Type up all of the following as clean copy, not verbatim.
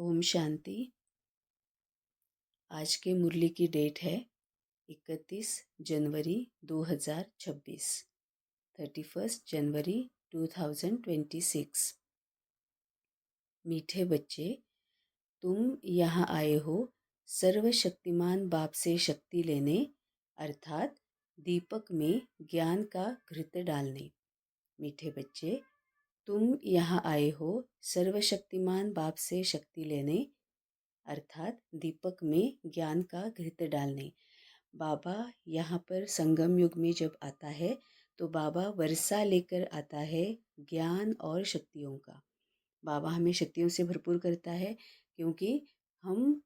ओम शांति। आज के मुरली की डेट है 31 जनवरी 2026, 31 जनवरी 2026। मीठे बच्चे, तुम यहाँ आए हो सर्वशक्तिमान बाप से शक्ति लेने, अर्थात दीपक में ज्ञान का घृत डालने। मीठे बच्चे, तुम यहाँ आए हो सर्वशक्तिमान बाप से शक्ति लेने, अर्थात दीपक में ज्ञान का घृत डालने। बाबा यहाँ पर संगम युग में जब आता है तो बाबा वर्षा लेकर आता है ज्ञान और शक्तियों का। बाबा हमें शक्तियों से भरपूर करता है क्योंकि हम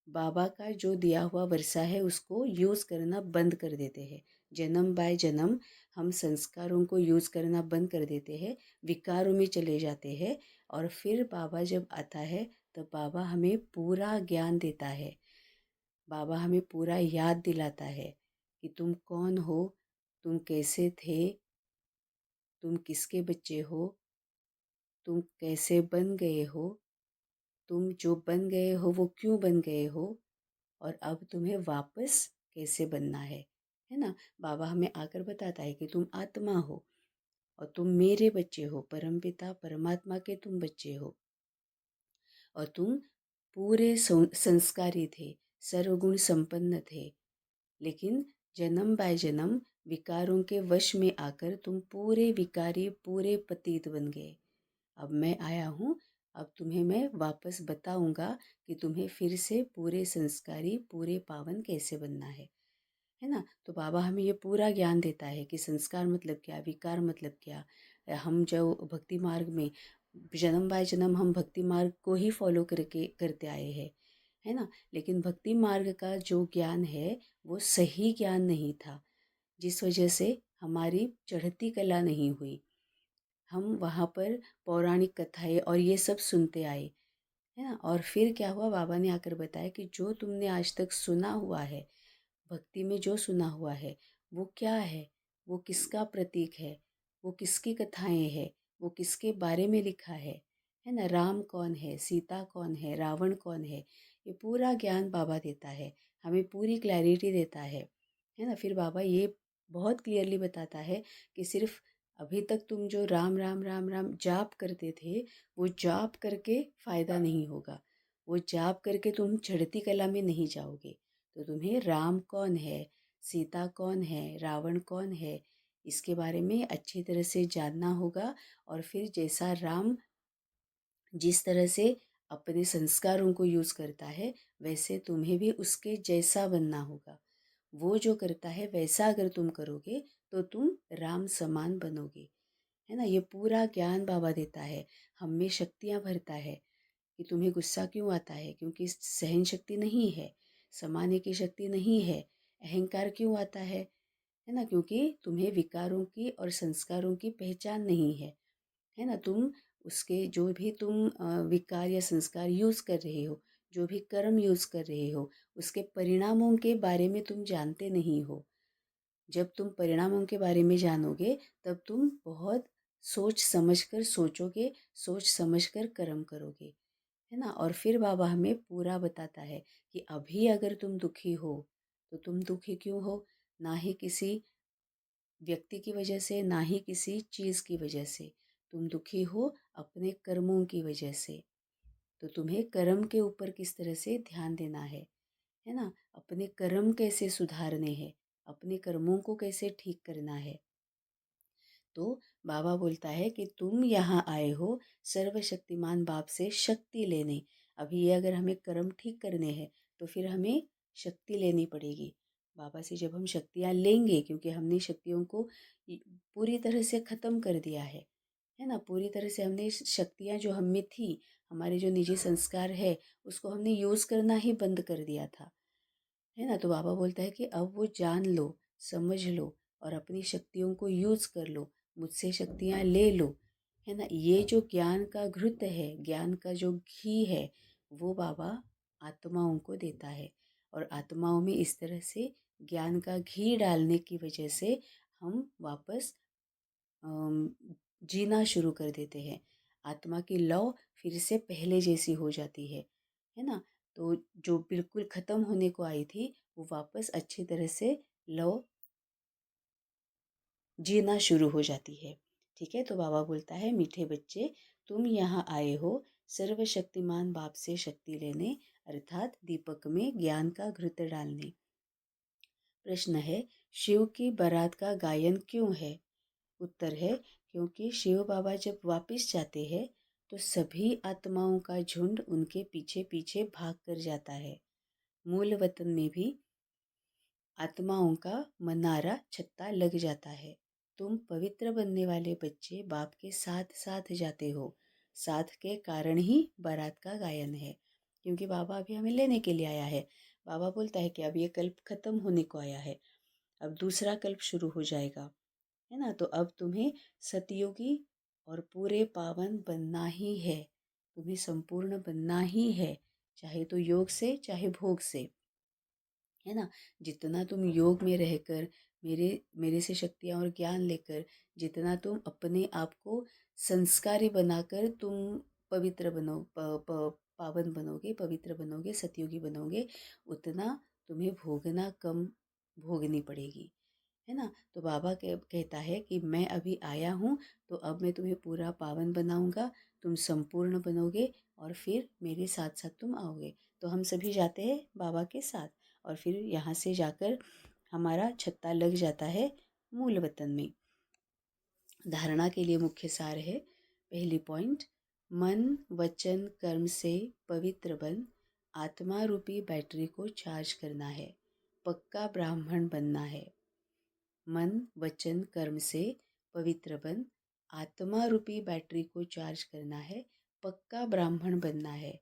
बाबा का जो दिया हुआ वर्षा है उसको यूज़ करना बंद कर देते हैं। जन्म बाय जन्म हम संस्कारों को यूज़ करना बंद कर देते हैं, विकारों में चले जाते हैं। और फिर बाबा जब आता है तो बाबा हमें पूरा ज्ञान देता है। बाबा हमें पूरा याद दिलाता है कि तुम कौन हो, तुम कैसे थे, तुम किसके बच्चे हो, तुम कैसे बन गए हो, तुम जो बन गए हो वो क्यों बन गए हो, और अब तुम्हें वापस कैसे बनना है ना। बाबा हमें आकर बताता है कि तुम आत्मा हो और तुम मेरे बच्चे हो, परमपिता परमात्मा के तुम बच्चे हो और तुम पूरे संस्कारी थे, सर्वगुण संपन्न थे। लेकिन जन्म बाय जन्म विकारों के वश में आकर तुम पूरे विकारी, पूरे पतित बन गए। अब मैं आया हूँ, अब तुम्हें मैं वापस बताऊंगा कि तुम्हें फिर से पूरे संस्कारी, पूरे पावन कैसे बनना है ना। तो बाबा हमें ये पूरा ज्ञान देता है कि संस्कार मतलब क्या, विकार मतलब क्या। हम जो भक्ति मार्ग में जन्म बाय जन्म हम भक्ति मार्ग को ही फॉलो करके करते आए हैं, है ना। लेकिन भक्ति मार्ग का जो ज्ञान है वो सही ज्ञान नहीं था, जिस वजह से हमारी चढ़ती कला नहीं हुई। हम वहाँ पर पौराणिक कथाएं और ये सब सुनते आए, है ना। और फिर क्या हुआ, बाबा ने आकर बताया कि जो तुमने आज तक सुना हुआ है, भक्ति में जो सुना हुआ है वो क्या है, वो किसका प्रतीक है, वो किसकी कथाएं हैं, वो किसके बारे में लिखा है ना। राम कौन है, सीता कौन है, रावण कौन है पूरा ज्ञान बाबा देता है, हमें पूरी क्लैरिटी देता है ना। फिर बाबा ये बहुत क्लियरली बताता है कि सिर्फ अभी तक तुम जो राम राम राम राम जाप करते थे, वो जाप करके फ़ायदा नहीं होगा, वो जाप करके तुम चढ़ती कला में नहीं जाओगे। तो तुम्हें राम कौन है, सीता कौन है, रावण कौन है, इसके बारे में अच्छी तरह से जानना होगा। और फिर जैसा राम जिस तरह से अपने संस्कारों को यूज़ करता है, वैसे तुम्हें भी उसके जैसा बनना होगा। वो जो करता है वैसा अगर तुम करोगे तो तुम राम समान बनोगे, है ना। ये पूरा ज्ञान बाबा देता है, हम में शक्तियाँ भरता है कि तुम्हें गुस्सा क्यों आता है, क्योंकि सहन शक्ति नहीं है, समाने की शक्ति नहीं है। अहंकार क्यों आता है ना, क्योंकि तुम्हें विकारों की और संस्कारों की पहचान नहीं है ना। तुम उसके जो भी तुम विकार या संस्कार यूज़ कर रहे हो, जो भी कर्म यूज़ कर रहे हो, उसके परिणामों के बारे में तुम जानते नहीं हो। जब तुम परिणामों के बारे में जानोगे तब तुम बहुत सोच समझ कर सोचोगे, सोच समझ कर कर्म करोगे, है ना। और फिर बाबा हमें पूरा बताता है कि अभी अगर तुम दुखी हो तो तुम दुखी क्यों हो, ना ही किसी व्यक्ति की वजह से, ना ही किसी चीज़ की वजह से। तुम दुखी हो अपने कर्मों की वजह से। तो तुम्हें कर्म के ऊपर किस तरह से ध्यान देना है ना। अपने कर्म कैसे सुधारने हैं, अपने कर्मों को कैसे ठीक करना है। तो बाबा बोलता है कि तुम यहाँ आए हो सर्वशक्तिमान बाप से शक्ति लेने। अभी ये अगर हमें कर्म ठीक करने हैं तो फिर हमें शक्ति लेनी पड़ेगी। बाबा से जब हम शक्तियाँ लेंगे, क्योंकि हमने शक्तियों को पूरी तरह से ख़त्म कर दिया है ना। पूरी तरह से हमने शक्तियाँ जो हम में थी, हमारे जो निजी संस्कार है, उसको हमने यूज़ करना ही बंद कर दिया था, है ना। तो बाबा बोलता है कि अब वो जान लो, समझ लो और अपनी शक्तियों को यूज़ कर लो, मुझसे शक्तियाँ ले लो, है ना। ये जो ज्ञान का घृत है, ज्ञान का जो घी है, वो बाबा आत्माओं को देता है। और आत्माओं में इस तरह से ज्ञान का घी डालने की वजह से हम वापस जीना शुरू कर देते हैं। आत्मा की लौ फिर से पहले जैसी हो जाती है ना। तो जो बिल्कुल ख़त्म होने को आई थी वो वापस अच्छी तरह से लौ जीना शुरू हो जाती है। ठीक है, तो बाबा बोलता है, मीठे बच्चे, तुम यहाँ आए हो सर्वशक्तिमान बाप से शक्ति लेने, अर्थात दीपक में ज्ञान का घृत डालने। प्रश्न है, शिव की बारात का गायन क्यों है? उत्तर है, क्योंकि शिव बाबा जब वापस जाते हैं तो सभी आत्माओं का झुंड उनके पीछे पीछे भाग कर जाता है। मूल वतन में भी आत्माओं का मनारा छत्ता लग जाता है। तुम पवित्र बनने वाले बच्चे बाप के साथ साथ जाते हो। साथ के कारण ही बारात का गायन है, क्योंकि बाबा अभी हमें लेने के लिए आया है। बाबा बोलता है कि अब ये कल्प खत्म होने को आया है, अब दूसरा कल्प शुरू हो जाएगा, है ना। तो अब तुम्हें सतयुगी और पूरे पावन बनना ही है, तुम्हें संपूर्ण बनना ही है, चाहे तो योग से चाहे भोग से, है ना। जितना तुम योग में रहकर मेरे मेरे से शक्तियाँ और ज्ञान लेकर जितना तुम अपने आप को संस्कारी बनाकर तुम पवित्र बनो पावन बनोगे, पवित्र बनोगे, सतयुगी बनोगे, उतना तुम्हें भोगना कम भोगनी पड़ेगी, है ना। तो बाबा कहता है कि मैं अभी आया हूँ, तो अब मैं तुम्हें पूरा पावन बनाऊंगा, तुम संपूर्ण बनोगे और फिर मेरे साथ साथ तुम आओगे। तो हम सभी जाते हैं बाबा के साथ और फिर यहाँ से जाकर हमारा छत्ता लग जाता है मूल वतन में। धारणा के लिए मुख्य सार है, पहली पॉइंट, मन वचन कर्म से पवित्र बन आत्मा रूपी बैटरी को चार्ज करना है, पक्का ब्राह्मण बनना है। मन वचन कर्म से पवित्र बन आत्मा रूपी बैटरी को चार्ज करना है, पक्का ब्राह्मण बनना है।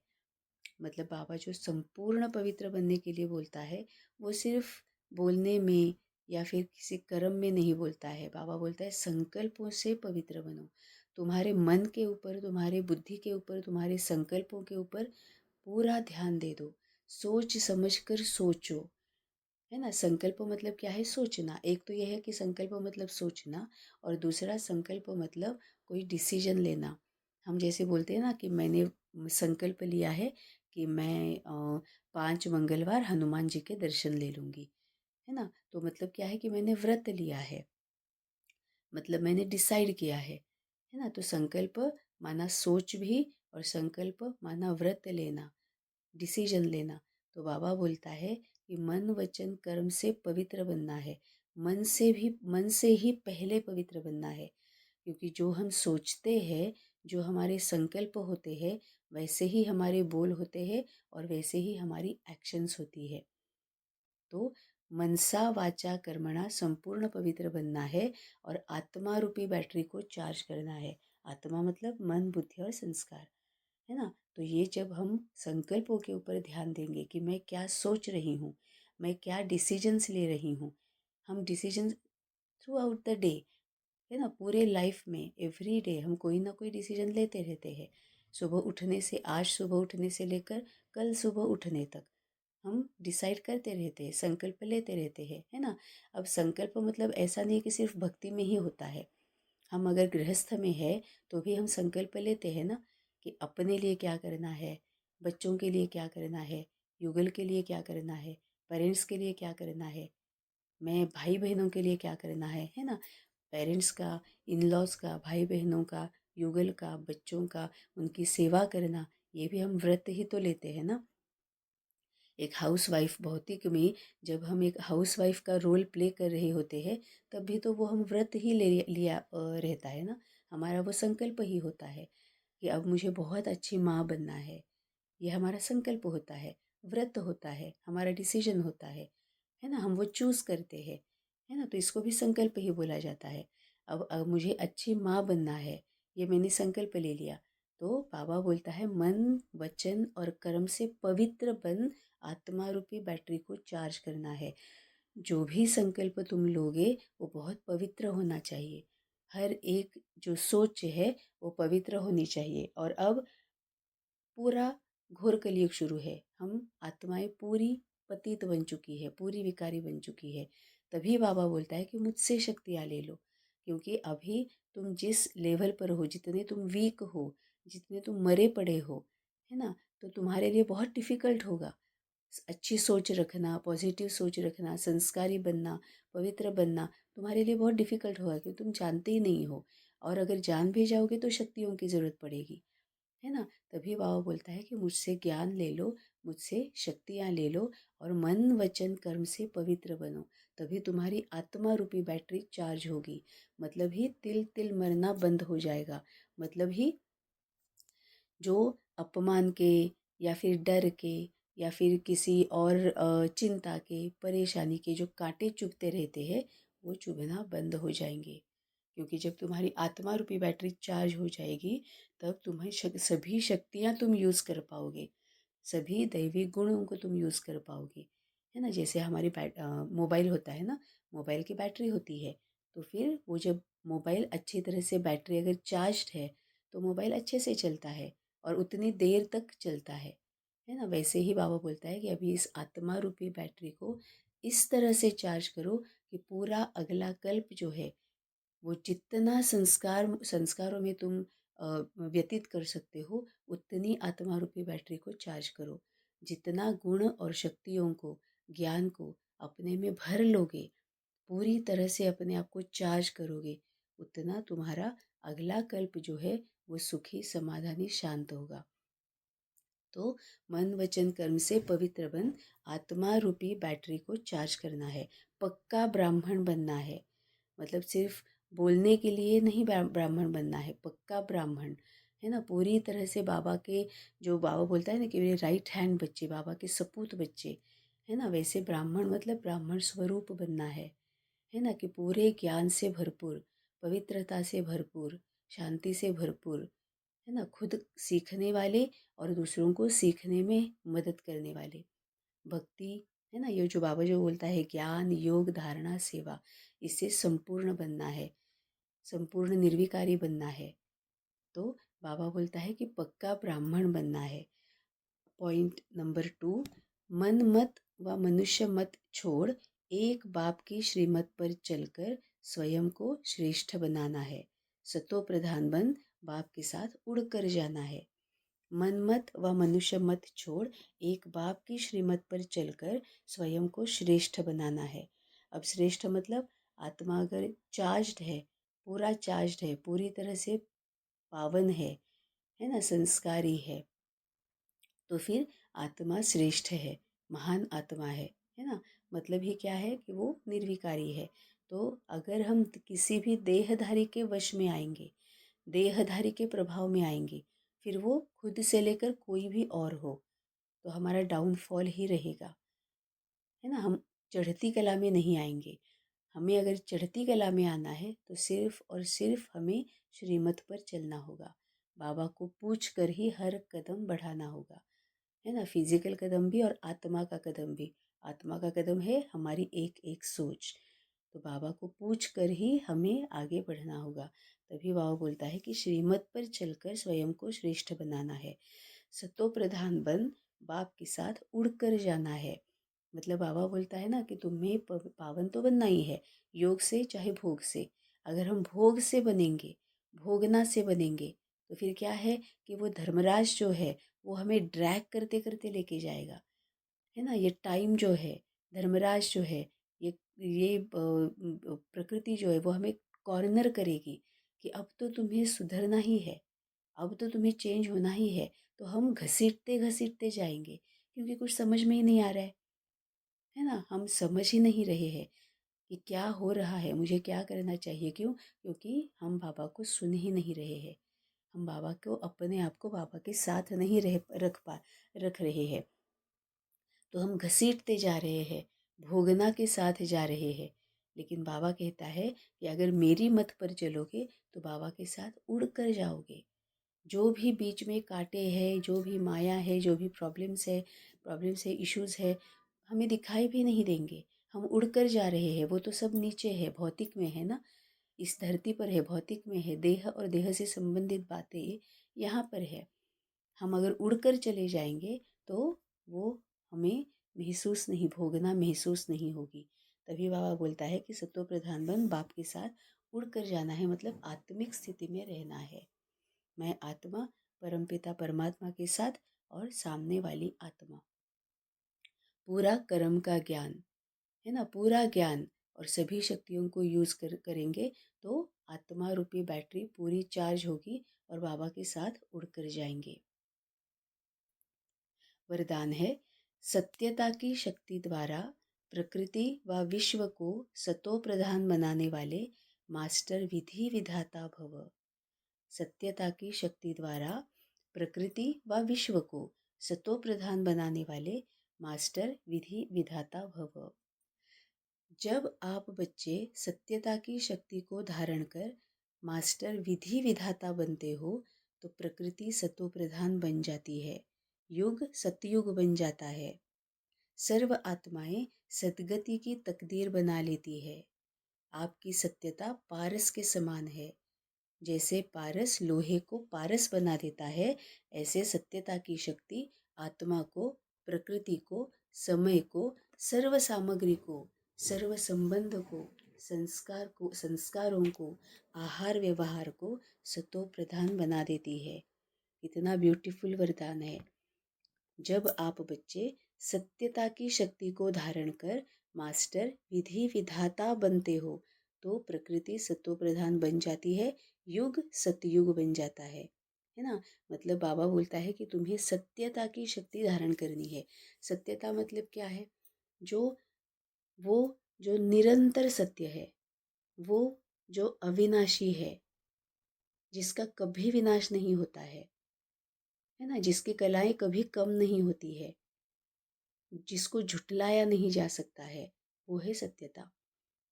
मतलब बाबा जो संपूर्ण पवित्र बनने के लिए बोलता है वो सिर्फ बोलने में या फिर किसी कर्म में नहीं बोलता है। बाबा बोलता है संकल्पों से पवित्र बनो। तुम्हारे मन के ऊपर, तुम्हारे बुद्धि के ऊपर, तुम्हारे संकल्पों के ऊपर पूरा ध्यान दे दो। सोच समझ कर सोचो, है ना। संकल्प मतलब क्या है? सोचना। एक तो यह है कि संकल्प मतलब सोचना, और दूसरा संकल्प मतलब कोई डिसीजन लेना। हम जैसे बोलते हैं ना कि मैंने संकल्प लिया है कि मैं 5 मंगलवार हनुमान जी के दर्शन ले लूँगी, है ना। तो मतलब क्या है कि मैंने व्रत लिया है, मतलब मैंने डिसाइड किया है ना। तो संकल्प माना सोच भी, और संकल्प माना व्रत लेना, डिसीजन लेना। तो बाबा बोलता है कि मन वचन कर्म से पवित्र बनना है। मन से ही पहले पवित्र बनना है, क्योंकि जो हम सोचते हैं, जो हमारे संकल्प होते हैं, वैसे ही हमारे बोल होते हैं और वैसे ही हमारी एक्शंस होती है। तो मनसा वाचा कर्मणा संपूर्ण पवित्र बनना है और आत्मा रूपी बैटरी को चार्ज करना है। आत्मा मतलब मन बुद्धि और संस्कार, है ना। तो ये जब हम संकल्पों के ऊपर ध्यान देंगे कि मैं क्या सोच रही हूँ, मैं क्या डिसीजंस ले रही हूँ। हम decisions through out the day, है ना, पूरे लाइफ में एवरी डे हम कोई ना कोई डिसीजन लेते रहते हैं। सुबह उठने से, आज सुबह उठने से लेकर कल सुबह उठने तक हम डिसाइड करते रहते हैं, संकल्प लेते रहते हैं, है ना। अब संकल्प मतलब ऐसा नहीं कि सिर्फ भक्ति में ही होता है। हम अगर गृहस्थ में है तो भी हम संकल्प लेते हैं ना, कि अपने लिए क्या करना है, बच्चों के लिए क्या करना है, युगल के लिए क्या करना है, पेरेंट्स के लिए क्या करना है, मैं भाई बहनों के लिए क्या करना है ना। पेरेंट्स का, इन लॉज का, भाई बहनों का, युगल का, बच्चों का, उनकी सेवा करना, ये भी हम व्रत ही तो लेते हैं ना। एक हाउस वाइफ, भौतिक में जब हम एक हाउस वाइफ का रोल प्ले कर रहे होते हैं, तब भी तो वो हम व्रत ही ले लिया रहता है ना। हमारा वो संकल्प ही होता है कि अब मुझे बहुत अच्छी माँ बनना है। ये हमारा संकल्प होता है, व्रत होता है, हमारा डिसीजन होता है ना। हम वो चूज़ करते हैं, है ना। तो इसको भी संकल्प ही बोला जाता है। अब मुझे अच्छी माँ बनना है, ये मैंने संकल्प ले लिया। तो बाबा बोलता है मन वचन और कर्म से पवित्र बन आत्मा रूपी बैटरी को चार्ज करना है। जो भी संकल्प तुम लोगे वो बहुत पवित्र होना चाहिए। हर एक जो सोच है वो पवित्र होनी चाहिए। और अब पूरा घोर कलयुग शुरू है, हम आत्माएं पूरी पतित बन चुकी है, पूरी विकारी बन चुकी है। तभी बाबा बोलता है कि मुझसे शक्तियाँ ले लो, क्योंकि अभी तुम जिस लेवल पर हो, जितने तुम वीक हो, जितने तुम मरे पड़े हो, है ना, तो तुम्हारे लिए बहुत डिफ़िकल्ट होगा। अच्छी सोच रखना, पॉजिटिव सोच रखना, संस्कारी बनना, पवित्र बनना तुम्हारे लिए बहुत डिफ़िकल्ट होगा क्योंकि तुम जानते ही नहीं हो। और अगर जान भी जाओगे तो शक्तियों की ज़रूरत पड़ेगी, है ना? तभी बाबा बोलता है कि मुझसे ज्ञान ले लो, मुझसे शक्तियाँ ले लो और मन वचन कर्म से पवित्र बनो। तभी तुम्हारी आत्मा रूपी बैटरी चार्ज होगी। मतलब ही तिल तिल मरना बंद हो जाएगा। मतलब ही जो अपमान के या फिर डर के या फिर किसी और चिंता के, परेशानी के जो कांटे चुभते रहते हैं, वो चुभना बंद हो जाएंगे। क्योंकि जब तुम्हारी आत्मा रूपी बैटरी चार्ज हो जाएगी, तब तुम्हें सभी शक्तियाँ तुम यूज़ कर पाओगे, सभी दैवी गुणों को तुम यूज़ कर पाओगे, है ना। जैसे हमारी मोबाइल होता है ना, मोबाइल की बैटरी होती है, तो फिर वो जब मोबाइल अच्छी तरह से बैटरी अगर चार्ज्ड है तो मोबाइल अच्छे से चलता है और उतनी देर तक चलता है ना। वैसे ही बाबा बोलता है कि अभी इस आत्मा रूपी बैटरी को इस तरह से चार्ज करो कि पूरा अगला कल्प जो है, वो जितना संस्कारों में तुम व्यतीत कर सकते हो, उतनी आत्मा रूपी बैटरी को चार्ज करो। जितना गुण और शक्तियों को, ज्ञान को अपने में भर लोगे, पूरी तरह से अपने आप को चार्ज करोगे, उतना तुम्हारा अगला कल्प जो है वो सुखी, समाधानी, शांत होगा। तो मन वचन कर्म से पवित्र बन आत्मा रूपी बैटरी को चार्ज करना है। पक्का ब्राह्मण बनना है। मतलब सिर्फ बोलने के लिए नहीं ब्राह्मण बनना है, पक्का ब्राह्मण, है ना। पूरी तरह से बाबा के, जो बाबा बोलता है ना कि मेरे राइट हैंड बच्चे, बाबा के सपूत बच्चे, है ना। वैसे ब्राह्मण मतलब ब्राह्मण स्वरूप बनना है ना। कि पूरे ज्ञान से भरपूर, पवित्रता से भरपूर, शांति से भरपूर, है ना। खुद सीखने वाले और दूसरों को सीखने में मदद करने वाले, भक्ति, है ना। ये जो बाबा जो बोलता है ज्ञान, योग, धारणा, सेवा, इससे संपूर्ण बनना है, संपूर्ण निर्विकारी बनना है। तो बाबा बोलता है कि पक्का ब्राह्मण बनना है। पॉइंट नंबर 2, मन मत व मनुष्य मत छोड़ एक बाप की श्रीमत पर चलकर स्वयं को श्रेष्ठ बनाना है। सतो प्रधान बन बाप के साथ उड़कर जाना है। मन मत व मनुष्य मत छोड़ एक बाप की श्रीमत पर चलकर स्वयं को श्रेष्ठ बनाना है। अब श्रेष्ठ मतलब आत्मा अगर चार्ज्ड है, पूरा चार्ज्ड है, पूरी तरह से पावन है ना, संस्कारी है, तो फिर आत्मा श्रेष्ठ है, महान आत्मा है ना। मतलब ही क्या है कि वो निर्विकारी है। तो अगर हम किसी भी देहधारी के वश में आएंगे, देहधारी के प्रभाव में आएंगे, फिर वो खुद से लेकर कोई भी और हो, तो हमारा डाउनफॉल ही रहेगा, है ना। हम चढ़ती कला में नहीं आएंगे। हमें अगर चढ़ती कला में आना है तो सिर्फ और सिर्फ हमें श्रीमत पर चलना होगा। बाबा को पूछ कर ही हर कदम बढ़ाना होगा, है ना। फिजिकल कदम भी और आत्मा का कदम भी। आत्मा का कदम है हमारी एक एक सोच। तो बाबा को पूछ कर ही हमें आगे बढ़ना होगा। तभी बाबा बोलता है कि श्रीमत पर चलकर स्वयं को श्रेष्ठ बनाना है। सतो प्रधान बन बाप के साथ उड़कर जाना है। मतलब बाबा बोलता है ना कि तुम्हें पावन तो बनना ही है, योग से चाहे भोग से। अगर हम भोग से बनेंगे, भोगना से बनेंगे, तो फिर क्या है कि वो धर्मराज जो है वो हमें ड्रैग करते करते लेके जाएगा, है ना। ये टाइम जो है, धर्मराज जो है, ये प्रकृति जो है वो हमें कॉर्नर करेगी कि अब तो तुम्हें सुधरना ही है, अब तो तुम्हें चेंज होना ही है। तो हम घसीटते घसीटते जाएंगे क्योंकि कुछ समझ में ही नहीं आ रहा है ना। हम समझ ही नहीं रहे हैं कि क्या हो रहा है, मुझे क्या करना चाहिए। क्यों? क्योंकि हम बाबा को सुन ही नहीं रहे हैं। हम बाबा को, अपने आप को बाबा के साथ नहीं रख रहे हैं। तो हम घसीटते जा रहे हैं, भोगना के साथ जा रहे हैं। लेकिन बाबा कहता है कि अगर मेरी मत पर चलोगे तो बाबा के साथ उड़ कर जाओगे। जो भी बीच में कांटे हैं, जो भी माया है, जो भी प्रॉब्लम्स है, इश्यूज है, हमें दिखाई भी नहीं देंगे। हम उड़कर जा रहे हैं, वो तो सब नीचे है, भौतिक में है ना, इस धरती पर है, भौतिक में है। देह और देह से संबंधित बातें यहाँ पर है। हम अगर उड़कर चले जाएंगे तो वो हमें महसूस नहीं, भोगना महसूस नहीं होगी। तभी बाबा बोलता है कि सतो प्रधान बन बाप के साथ उड़कर जाना है, मतलब आत्मिक स्थिति में रहना है। मैं आत्मा परमपिता परमात्मा के साथ और सामने वाली आत्मा। पूरा कर्म का ज्ञान, है ना, पूरा ज्ञान और सभी शक्तियों को यूज़ करेंगे तो आत्मा रूपी बैटरी पूरी चार्ज होगी और बाबा के साथ उड़कर जाएंगे। वरदान है, सत्यता की शक्ति द्वारा प्रकृति व विश्व को सतो प्रधान बनाने वाले मास्टर विधि विधाता भव। सत्यता की शक्ति द्वारा प्रकृति व विश्व को सतो प्रधान बनाने वाले मास्टर विधि विधाता भव। जब आप बच्चे सत्यता की शक्ति को धारण कर मास्टर विधि विधाता बनते हो तो प्रकृति सतो प्रधान बन जाती है, युग सतयुग बन जाता है, सर्व आत्माएं सद्गति की तकदीर बना लेती है। आपकी सत्यता पारस के समान है। जैसे पारस लोहे को पारस बना देता है, ऐसे सत्यता की शक्ति आत्मा को, प्रकृति को, समय को, सर्व सामग्री को, सर्व संबंध को, संस्कारों को, आहार व्यवहार को सतो प्रधान बना देती है। इतना ब्यूटीफुल वरदान है। जब आप बच्चे सत्यता की शक्ति को धारण कर मास्टर विधि विधाता बनते हो तो प्रकृति सतो प्रधान बन जाती है, युग सतयुग बन जाता है ना। मतलब बाबा बोलता है कि तुम्हें सत्यता की शक्ति धारण करनी है। सत्यता मतलब क्या है? वो जो निरंतर सत्य है, वो जो अविनाशी है, जिसका कभी विनाश नहीं होता है ना, जिसकी कलाएं कभी कम नहीं होती है, जिसको झुटलाया नहीं जा सकता है, वो है सत्यता।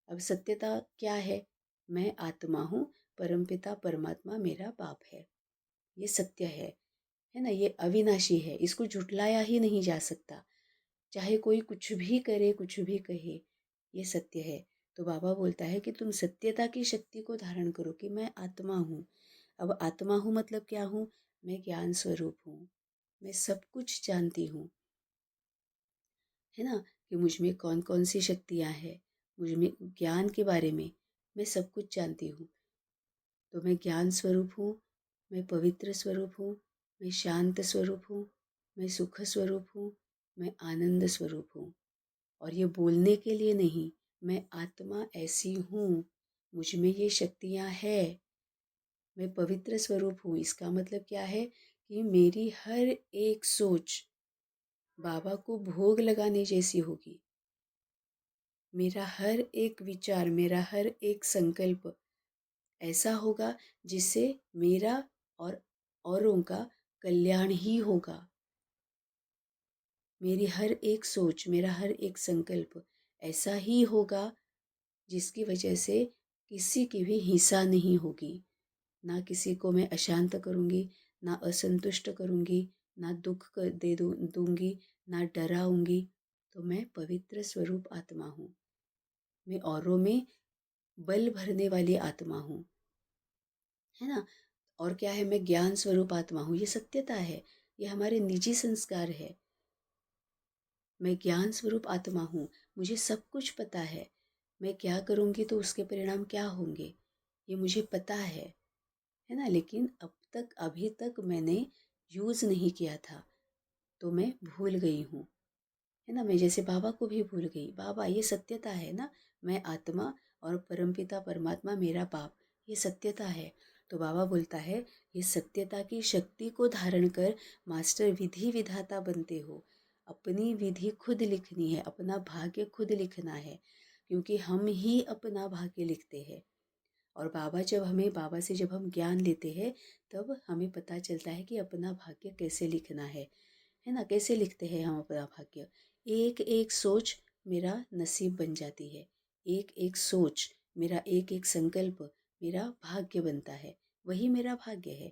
अब सत्यता क्या है? मैं आत्मा हूँ, परमपिता परमात्मा मेरा बाप है, ये सत्य है ना, ये अविनाशी है, इसको झुटलाया ही नहीं जा सकता, चाहे कोई कुछ भी करे कुछ भी कहे, ये सत्य है। तो बाबा बोलता है कि तुम सत्यता की शक्ति को धारण करो कि मैं आत्मा हूँ। अब आत्मा हूँ मतलब क्या हूँ? मैं ज्ञान स्वरूप हूँ, मैं सब कुछ जानती हूँ, है ना, कि मुझ में कौन कौन सी शक्तियाँ हैं, मुझ में ज्ञान के बारे में मैं सब कुछ जानती हूँ। तो मैं ज्ञान स्वरूप हूँ, मैं पवित्र स्वरूप हूँ, मैं शांत स्वरूप हूँ, मैं सुख स्वरूप हूँ, मैं आनंद स्वरूप हूँ। और ये बोलने के लिए नहीं, मैं आत्मा ऐसी हूँ, मुझ में ये शक्तियाँ हैं, मैं पवित्र स्वरूप हूँ। इसका मतलब क्या है कि मेरी हर एक सोच बाबा को भोग लगाने जैसी होगी। मेरा हर एक विचार, मेरा हर एक संकल्प ऐसा होगा जिससे मेरा और औरों का कल्याण ही होगा। मेरी हर एक सोच, मेरा हर एक संकल्प ऐसा ही होगा जिसकी वजह से किसी की भी हिंसा नहीं होगी। ना किसी को मैं अशांत करूँगी, ना असंतुष्ट करूँगी, ना दुख दे दूँगी, ना डराऊँगी। तो मैं पवित्र स्वरूप आत्मा हूँ। मैं औरों में बल भरने वाली आत्मा हूँ, है ना। और क्या है? मैं ज्ञान स्वरूप आत्मा हूँ। ये सत्यता है, ये हमारे निजी संस्कार है। मैं ज्ञान स्वरूप आत्मा हूँ, मुझे सब कुछ पता है। मैं क्या करूँगी तो उसके परिणाम क्या होंगे, ये मुझे पता है ना। लेकिन अभी तक मैंने यूज़ नहीं किया था, तो मैं भूल गई हूँ, है ना। मैं जैसे बाबा को भी भूल गई। बाबा, ये सत्यता है ना, मैं आत्मा और परमपिता परमात्मा मेरा बाप, ये सत्यता है। तो बाबा बोलता है, ये सत्यता की शक्ति को धारण कर मास्टर विधि विधाता बनते हो। अपनी विधि खुद लिखनी है, अपना भाग्य खुद लिखना है, क्योंकि हम ही अपना भाग्य लिखते हैं। और बाबा से जब हम ज्ञान लेते हैं तब हमें पता चलता है कि अपना भाग्य कैसे लिखना है ना। कैसे लिखते हैं हम अपना भाग्य? एक एक सोच मेरा नसीब बन जाती है, एक एक सोच मेरा, एक एक संकल्प मेरा भाग्य बनता है, वही मेरा भाग्य है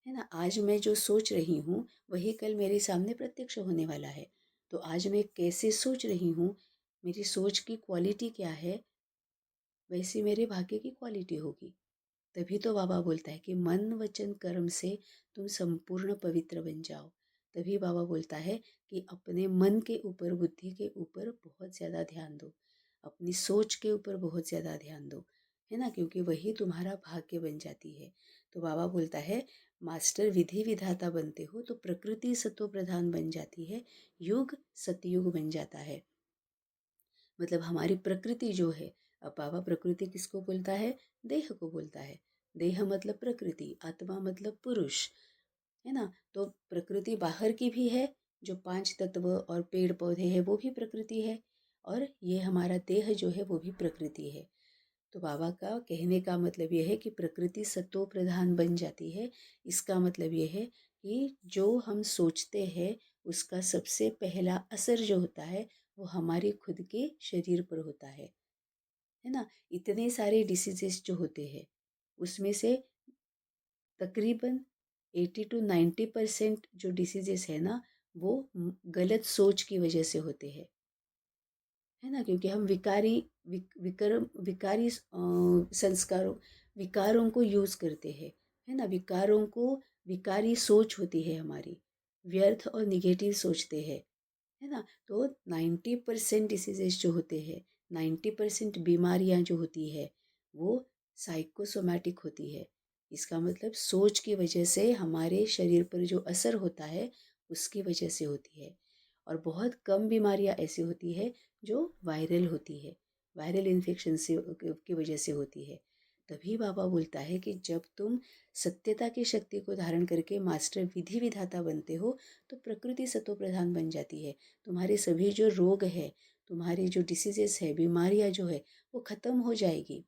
ना। आज मैं जो सोच रही हूँ वही कल मेरे सामने प्रत्यक्ष होने वाला है। तो आज मैं कैसे सोच रही हूँ, मेरी सोच की क्वालिटी क्या है, वैसी मेरे भाग्य की क्वालिटी होगी। तभी तो बाबा बोलता है कि मन वचन कर्म से तुम संपूर्ण पवित्र बन जाओ। तभी बाबा बोलता है कि अपने मन के ऊपर, बुद्धि के ऊपर बहुत ज़्यादा ध्यान दो, अपनी सोच के ऊपर बहुत ज़्यादा ध्यान दो, है ना, क्योंकि वही तुम्हारा भाग्य बन जाती है। तो बाबा बोलता है, मास्टर विधि विधाता बनते हो तो प्रकृति सत्व प्रधान बन जाती है, युग सतयुग बन जाता है। मतलब हमारी प्रकृति जो है, अब बाबा प्रकृति किसको बोलता है? देह को बोलता है। देह मतलब प्रकृति, आत्मा मतलब पुरुष, है ना? तो प्रकृति बाहर की भी है, जो 5 तत्व और पेड़ पौधे हैं वो भी प्रकृति है, और ये हमारा देह जो है वो भी प्रकृति है। तो बाबा का कहने का मतलब ये है कि प्रकृति सत्व प्रधान बन जाती है। इसका मतलब ये है कि जो हम सोचते हैं उसका सबसे पहला असर जो होता है वो हमारे खुद के शरीर पर होता है ना? इतने सारे डिसीजेस जो होते हैं उसमें से तकरीबन 80 टू 90% जो डिसीजेस है ना, वो गलत सोच की वजह से होते हैं, है ना? क्योंकि हम विकारी संस्कारों, विकारों को यूज़ करते हैं, है ना? विकारों को, विकारी सोच होती है हमारी, व्यर्थ और निगेटिव सोचते हैं, है ना? तो 90% डिसीजेस जो होते हैं, 90% बीमारियां जो होती है वो साइकोसोमैटिक होती है। इसका मतलब सोच की वजह से हमारे शरीर पर जो असर होता है उसकी वजह से होती है। और बहुत कम बीमारियां ऐसी होती है जो वायरल होती है, वायरल इन्फेक्शन से की वजह से होती है। तभी बाबा बोलता है कि जब तुम सत्यता की शक्ति को धारण करके मास्टर विधि विधाता बनते हो तो प्रकृति सत्व प्रधान बन जाती है। तुम्हारे सभी जो रोग है, तुम्हारे जो डिसीजेस है, बीमारियां जो है वो खत्म हो जाएगी।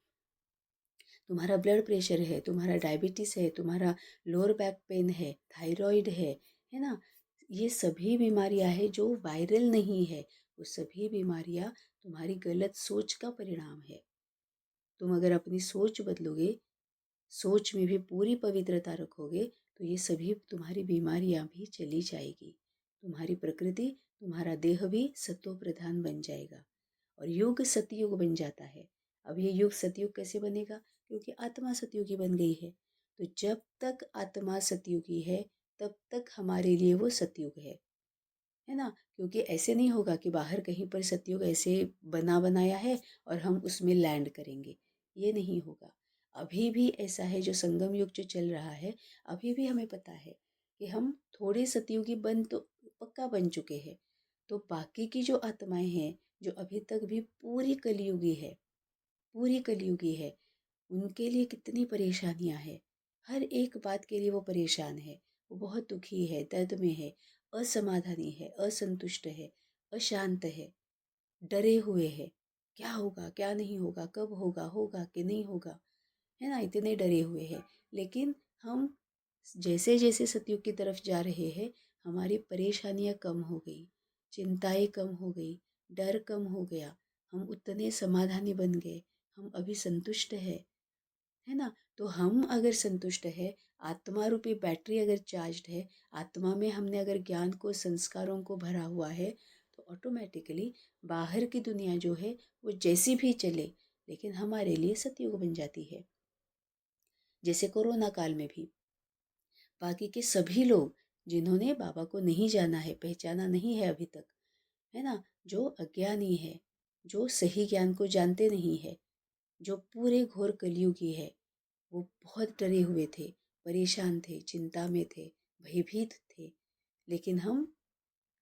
तुम्हारा ब्लड प्रेशर है, तुम्हारा डायबिटीज है, तुम्हारा लोअर बैक पेन है, थायराइड है ना? ये सभी बीमारियां हैं जो वायरल नहीं है, वो सभी बीमारियां तुम्हारी गलत सोच का परिणाम है। तुम अगर अपनी सोच बदलोगे, सोच में भी पूरी पवित्रता रखोगे तो ये सभी तुम्हारी बीमारियां भी चली जाएगी। तुम्हारी प्रकृति, तुम्हारा देह भी सत्व प्रधान बन जाएगा और युग सतयुग बन जाता है। अब ये युग सतयुग कैसे बनेगा? क्योंकि आत्मा सतयुगी बन गई है। तो जब तक आत्मा सतयुगी है तब तक हमारे लिए वो सतयुग है ना? क्योंकि ऐसे नहीं होगा कि बाहर कहीं पर सतयुग ऐसे बना बनाया है और हम उसमें लैंड करेंगे, ये नहीं होगा। अभी भी ऐसा है, जो संगम युग जो चल रहा है, अभी भी हमें पता है कि हम थोड़े सतयुगी बन तो पक्का बन चुके हैं। तो बाकी की जो आत्माएं हैं जो अभी तक भी पूरी कलयुगी है, पूरी कलयुगी है, उनके लिए कितनी परेशानियां हैं। हर एक बात के लिए वो परेशान है, वो बहुत दुखी है, दर्द में है, असमाधानी है, असंतुष्ट है, अशांत है, डरे हुए है। क्या होगा, क्या नहीं होगा, कब होगा, होगा कि नहीं होगा, है ना? इतने डरे हुए हैं। लेकिन हम जैसे जैसे सतयुग की तरफ जा रहे हैं हमारी परेशानियां कम हो गई, चिंताएं कम हो गई, डर कम हो गया, हम उतने समाधानी बन गए, हम अभी संतुष्ट है ना? तो हम अगर संतुष्ट है, आत्मा रूपी बैटरी अगर चार्ज्ड है, आत्मा में हमने अगर ज्ञान को, संस्कारों को भरा हुआ है, तो ऑटोमेटिकली बाहर की दुनिया जो है वो जैसी भी चले लेकिन हमारे लिए सतयुग बन जाती है। जैसे कोरोना काल में भी बाकी के सभी लोग जिन्होंने बाबा को नहीं जाना है, पहचाना नहीं है अभी तक, है ना? जो अज्ञानी है, जो सही ज्ञान को जानते नहीं है, जो पूरे घोर कलयुगी है, वो बहुत डरे हुए थे, परेशान थे, चिंता में थे, भयभीत थे। लेकिन हम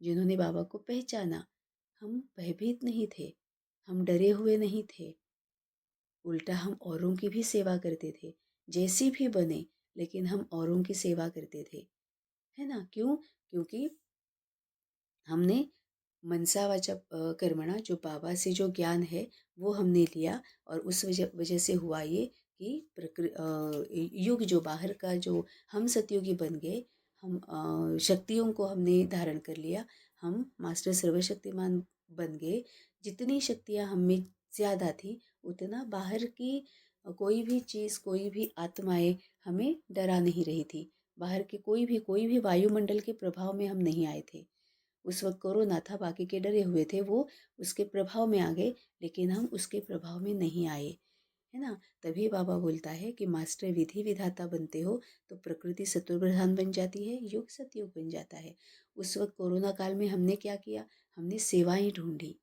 जिन्होंने बाबा को पहचाना, हम भयभीत नहीं थे, हम डरे हुए नहीं थे। उल्टा हम औरों की भी सेवा करते थे, जैसी भी बने, लेकिन हम औरों की सेवा करते थे, है ना? क्यों? क्योंकि हमने मनसा वाचा कर्मणा, जो बाबा से जो ज्ञान है वो हमने लिया, और उस वजह वजह से हुआ ये कि युग जो बाहर का जो हम सतयुगी बन गए, हम शक्तियों को हमने धारण कर लिया, हम मास्टर सर्वशक्तिमान बन गए। जितनी शक्तियाँ हम में ज़्यादा थी उतना बाहर की कोई भी चीज़, कोई भी आत्माएं हमें डरा नहीं रही थी। बाहर के कोई भी वायुमंडल के प्रभाव में हम नहीं आए थे। उस वक़्त कोरोना था, बाकी के डरे हुए थे, वो उसके प्रभाव में आ गए, लेकिन हम उसके प्रभाव में नहीं आए, है ना? तभी बाबा बोलता है कि मास्टर विधि विधाता बनते हो तो प्रकृति सत्व प्रधान बन जाती है, युग सतयुग बन जाता है। उस वक़्त कोरोना काल में हमने क्या किया? हमने सेवाएँ ढूँढी।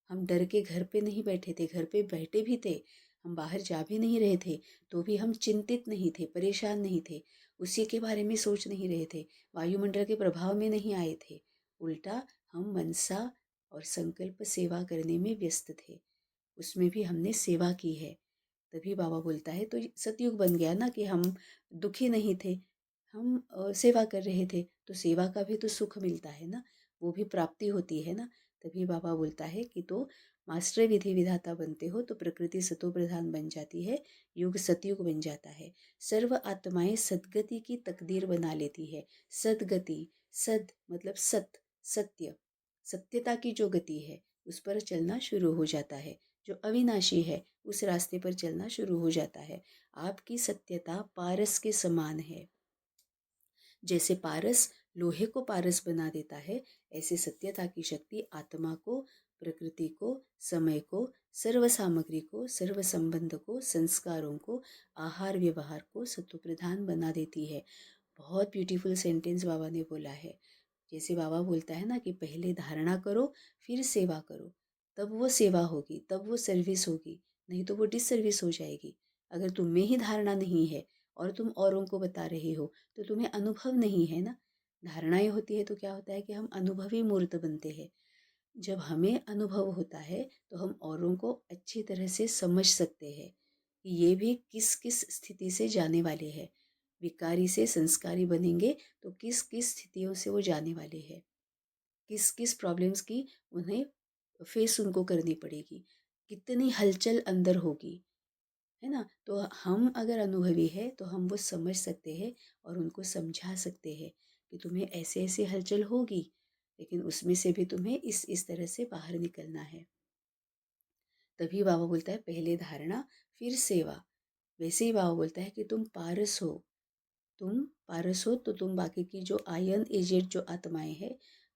हम डर के घर पे नहीं बैठे थे, घर पे बैठे भी थे, हम बाहर जा भी नहीं रहे थे, तो भी हम चिंतित नहीं थे, परेशान नहीं थे। उसी के बारे में सोच नहीं रहे थे, वायुमंडल के प्रभाव में नहीं आए थे। उल्टा हम मनसा और संकल्प सेवा करने में व्यस्त थे, उसमें भी हमने सेवा की है। तभी बाबा बोलता है तो सतयुग बन गया ना, कि हम दुखी नहीं थे, हम सेवा कर रहे थे, तो सेवा का भी तो सुख मिलता है ना, वो भी प्राप्ति होती है ना। तभी बाबा बोलता है कि तो मास्टर विधि विधाता बनते हो तो प्रकृति सतो प्रधान बन जाती है, युग सतयुग बन जाता है। सर्व आत्माएं सदगति की तकदीर बना लेती है। सदगति, सद मतलब सत्य, सत्यता की जो गति है उस पर चलना शुरू हो जाता है। जो अविनाशी है उस रास्ते पर चलना शुरू हो जाता है। आपकी सत्यता पारस के समान है। जैसे पारस लोहे को पारस बना देता है, ऐसे सत्यता की शक्ति आत्मा को, प्रकृति को, समय को, सर्व सामग्री को, सर्व संबंध को, संस्कारों को, आहार व्यवहार को सत्वप्रधान बना देती है। बहुत ब्यूटीफुल सेंटेंस बाबा ने बोला है। जैसे बाबा बोलता है ना कि पहले धारणा करो फिर सेवा करो, तब वो सेवा होगी, तब वो सर्विस होगी, नहीं तो वो डिसर्विस हो जाएगी। अगर तुम में ही धारणा नहीं है और तुम औरों को बता रहे हो तो तुम्हें अनुभव नहीं है ना। धारणाएं होती है तो क्या होता है कि हम अनुभवी मूर्त बनते हैं। जब हमें अनुभव होता है तो हम औरों को अच्छी तरह से समझ सकते हैं कि ये भी किस किस स्थिति से जाने वाले हैं। विकारी से संस्कारी बनेंगे तो किस किस स्थितियों से वो जाने वाले हैं, किस किस प्रॉब्लम्स की उन्हें फेस उनको करनी पड़ेगी, कितनी हलचल अंदर होगी, है ना। तो हम अगर अनुभवी है तो हम वो समझ सकते हैं और उनको समझा सकते हैं कि तुम्हें ऐसे ऐसे हलचल होगी, लेकिन उसमें से भी तुम्हें इस तरह से बाहर निकलना है। तभी बाबा बोलता है पहले धारणा फिर सेवा। वैसे ही बाबा बोलता है कि तुम पारस हो, तुम पारस हो तो तुम बाकी की जो आयन एजेड जो आत्माएं हैं,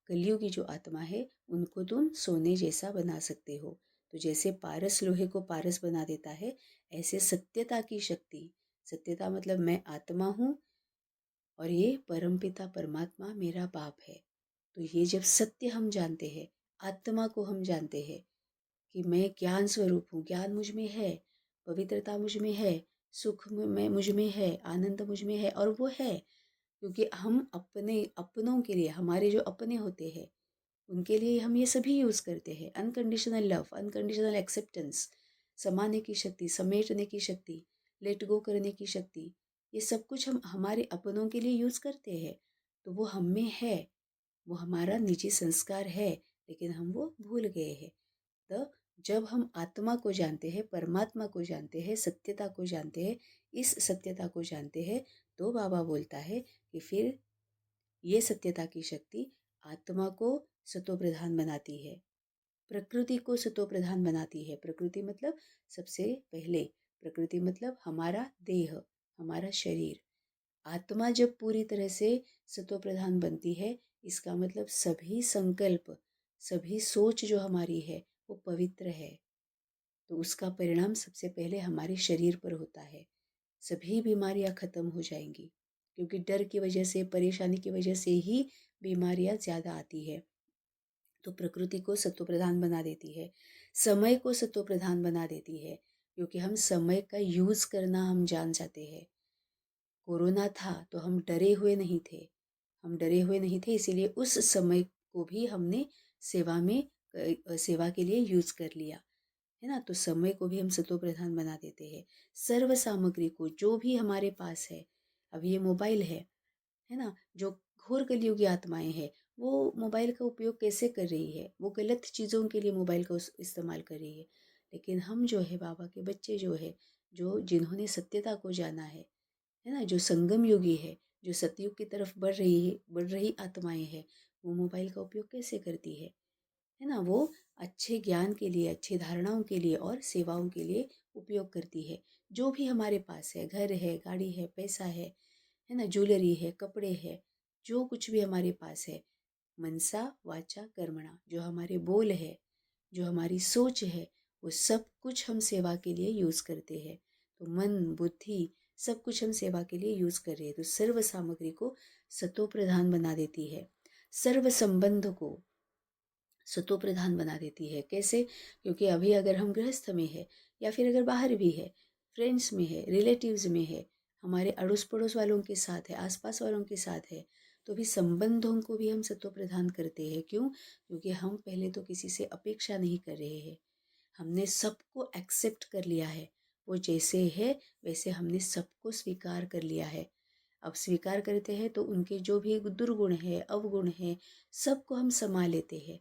कलियुग की जो आत्मा है, उनको तुम सोने जैसा बना सकते हो। तो जैसे पारस लोहे को पारस बना देता है, ऐसे सत्यता की शक्ति, सत्यता मतलब मैं आत्मा हूँ और ये परमपिता परमात्मा मेरा बाप है। तो ये जब सत्य हम जानते हैं, आत्मा को हम जानते हैं कि मैं ज्ञान स्वरूप हूँ, ज्ञान मुझ में है, पवित्रता मुझ में है, सुख में मुझ में है, आनंद मुझ में है, और वो है क्योंकि हम अपने अपनों के लिए, हमारे जो अपने होते हैं उनके लिए हम ये सभी यूज़ करते हैं। अनकंडीशनल लव, अनकंडीशनल एक्सेप्टेंस, समाने की शक्ति, समेटने की शक्ति, लेट गो करने की शक्ति, ये सब कुछ हम हमारे अपनों के लिए यूज़ करते हैं। तो वो हम में है, वो हमारा निजी संस्कार है, लेकिन हम वो भूल गए हैं। तो जब हम आत्मा को जानते हैं, परमात्मा को जानते हैं, सत्यता को जानते हैं, इस सत्यता को जानते हैं, तो बाबा बोलता है कि फिर ये सत्यता की शक्ति आत्मा को सतोप्रधान बनाती है, प्रकृति को सतोप्रधान बनाती है। प्रकृति मतलब सबसे पहले, प्रकृति मतलब हमारा देह, हमारा शरीर। आत्मा जब पूरी तरह से सतोप्रधान बनती है, इसका मतलब सभी संकल्प, सभी सोच जो हमारी है वो पवित्र है। तो उसका परिणाम सबसे पहले हमारे शरीर पर होता है। सभी बीमारियां खत्म हो जाएंगी, क्योंकि डर की वजह से, परेशानी की वजह से ही बीमारियां ज़्यादा आती है। तो प्रकृति को सत्व प्रधान बना देती है, समय को सत्व प्रधान बना देती है, क्योंकि हम समय का यूज़ करना हम जान जाते हैं। कोरोना था तो हम डरे हुए नहीं थे, हम डरे हुए नहीं थे, इसीलिए उस समय को भी हमने सेवा में सेवा के लिए यूज़ कर लिया, है ना। तो समय को भी हम सतो प्रधान बना देते हैं। सर्व सामग्री को, जो भी हमारे पास है, अब ये मोबाइल है ना, जो घोर कलयुगी आत्माएं हैं, वो मोबाइल का उपयोग कैसे कर रही है, वो गलत चीज़ों के लिए मोबाइल का इस्तेमाल कर रही है। लेकिन हम जो है, बाबा के बच्चे जो है, जो जिन्होंने सत्यता को जाना है ना, जो संगम योगी है, जो सतयुग की तरफ बढ़ रही आत्माएं हैं, वो मोबाइल का उपयोग कैसे करती है ना। वो अच्छे ज्ञान के लिए, अच्छी धारणाओं के लिए और सेवाओं के लिए उपयोग करती है। जो भी हमारे पास है, घर है, गाड़ी है, पैसा है ना, ज्वेलरी है, कपड़े है, जो कुछ भी हमारे पास है, मनसा वाचा कर्मणा, जो हमारे बोल है, जो हमारी सोच है, वो सब कुछ हम सेवा के लिए यूज़ करते हैं। तो मन, बुद्धि, सब कुछ हम सेवा के लिए यूज़ कर रहे हैं। तो सर्व सामग्री को सतो प्रधान बना देती है, सर्व संबंध को सतो प्रधान बना देती है। कैसे? क्योंकि अभी अगर हम गृहस्थ में है या फिर अगर बाहर भी है, फ्रेंड्स में है, रिलेटिव्स में है, हमारे अड़ोस पड़ोस वालों के साथ है, आसपास वालों के साथ है, तो भी संबंधों को भी हम सत्व प्रदान करते हैं। क्यों? क्योंकि हम पहले तो किसी से अपेक्षा नहीं कर रहे हैं, हमने सबको एक्सेप्ट कर लिया है। वो जैसे है वैसे हमने सबको स्वीकार कर लिया है। अब स्वीकार करते हैं तो उनके जो भी दुर्गुण है, अवगुण है, सबको हम समा लेते हैं,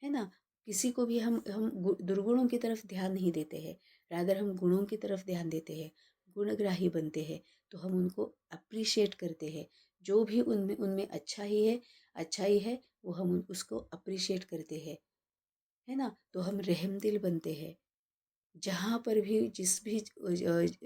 है ना? किसी को भी हम दुर्गुणों की तरफ ध्यान नहीं देते हैं, रादर हम गुणों की तरफ ध्यान देते हैं, गुणग्राही बनते हैं। तो हम उनको अप्रिशिएट करते हैं, जो भी उनमें उनमें अच्छाई है वो हम उसको अप्रिशिएट करते हैं, है ना? तो हम रहमदिल बनते हैं। जहाँ पर भी जिस भी